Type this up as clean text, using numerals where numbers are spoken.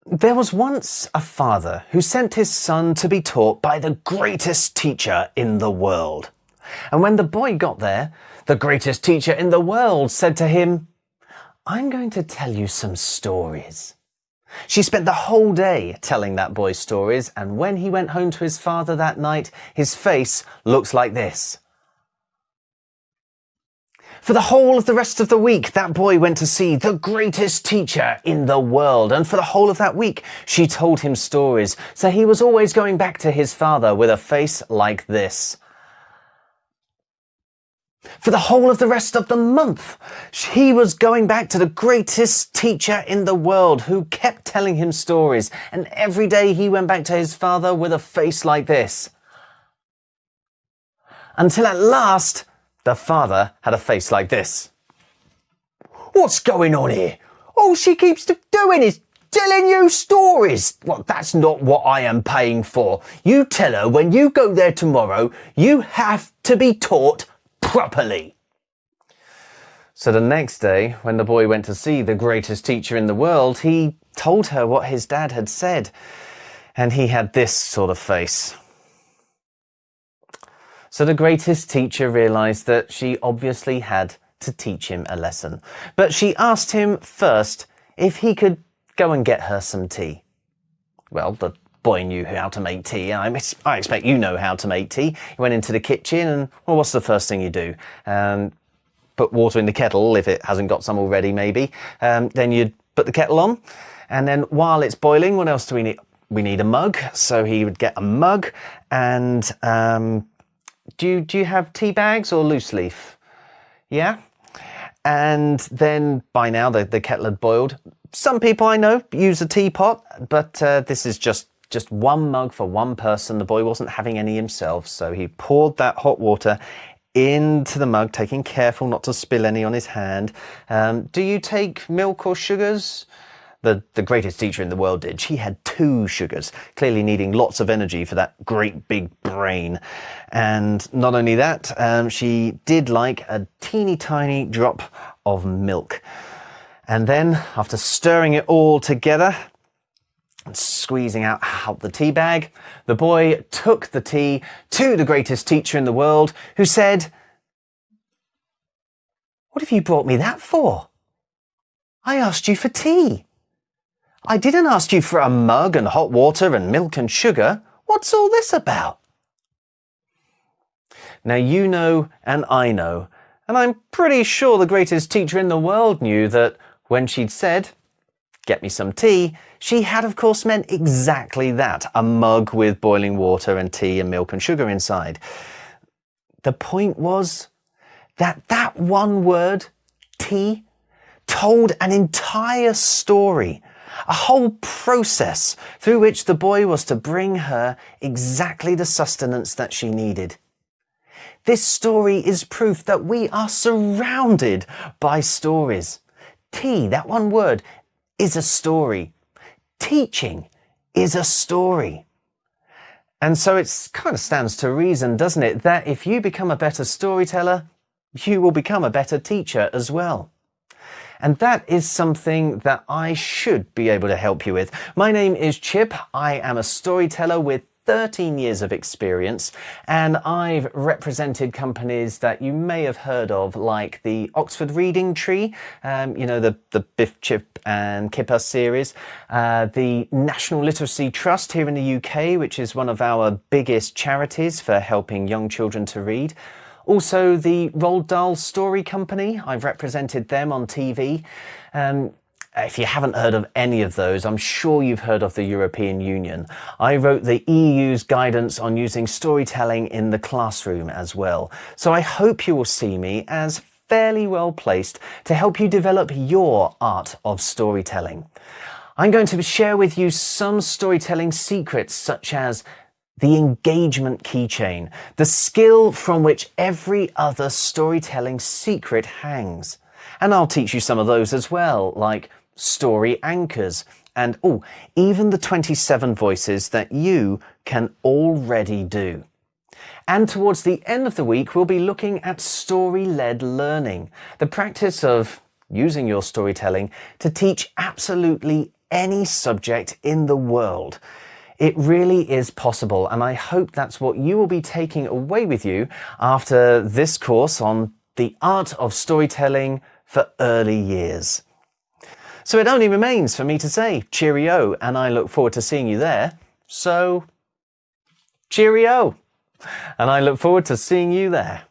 There was once a father who sent his son to be taught by the greatest teacher in the world. And when the boy got there, the greatest teacher in the world said to him, "I'm going to tell you some stories." She spent the whole day telling that boy stories, and when he went home to his father that night, his face looks like this. For the whole of the rest of the week, that boy went to see the greatest teacher in the world. And for the whole of that week, she told him stories. So he was always going back to his father with a face like this. For the whole of the rest of the month, he was going back to the greatest teacher in the world who kept telling him stories. And every day he went back to his father with a face like this. Until at last, the father had a face like this. "What's going on here? All she keeps doing is telling you stories. Well, that's not what I am paying for. You tell her when you go there tomorrow, you have to be taught properly." So the next day, when the boy went to see the greatest teacher in the world, he told her what his dad had said. And he had this sort of face. So the greatest teacher realized that she obviously had to teach him a lesson. But she asked him first if he could go and get her some tea. Well, the boy knew how to make tea. I expect you know how to make tea. He went into the kitchen and, well, what's the first thing you do? Put water in the kettle if it hasn't got some already, maybe. Then you'd put the kettle on. And then while it's boiling, what else do we need? We need a mug. So he would get a mug and... Do you have tea bags or loose leaf? Yeah? And then by now the kettle had boiled. Some people I know use a teapot, but this is just one mug for one person. The boy wasn't having any himself, so he poured that hot water into the mug, taking careful not to spill any on his hand. Do you take milk or sugars? The greatest teacher in the world did. She had 2 sugars, clearly needing lots of energy for that great big brain. And not only that, she did like a teeny tiny drop of milk. And then, after stirring it all together and squeezing out the tea bag, the boy took the tea to the greatest teacher in the world, who said, "What have you brought me that for? I asked you for tea. I didn't ask you for a mug and hot water and milk and sugar. What's all this about?" Now you know and I know, and I'm pretty sure the greatest teacher in the world knew that when she'd said, "Get me some tea," she had of course meant exactly that, a mug with boiling water and tea and milk and sugar inside. The point was that one word, tea, told an entire story. A whole process through which the boy was to bring her exactly the sustenance that she needed. This story is proof that we are surrounded by stories. Tea, that one word, is a story. Teaching is a story. And so it kind of stands to reason, doesn't it, that if you become a better storyteller, you will become a better teacher as well. And that is something that I should be able to help you with. My name is Chip. I am a storyteller with 13 years of experience, and I've represented companies that you may have heard of, like the Oxford Reading Tree, the Biff, Chip and Kipper series, the National Literacy Trust here in the UK, which is one of our biggest charities for helping young children to read. Also, the Roald Dahl Story Company, I've represented them on TV. If you haven't heard of any of those, I'm sure you've heard of the European Union. I wrote the EU's guidance on using storytelling in the classroom as well. So I hope you will see me as fairly well placed to help you develop your art of storytelling. I'm going to share with you some storytelling secrets, such as the engagement keychain, the skill from which every other storytelling secret hangs. And I'll teach you some of those as well, like story anchors, and even the 27 voices that you can already do. And towards the end of the week, we'll be looking at story-led learning, the practice of using your storytelling to teach absolutely any subject in the world. It really is possible, and I hope that's what you will be taking away with you after this course on the art of storytelling for early years. So it only remains for me to say cheerio, and I look forward to seeing you there. So, cheerio, and I look forward to seeing you there.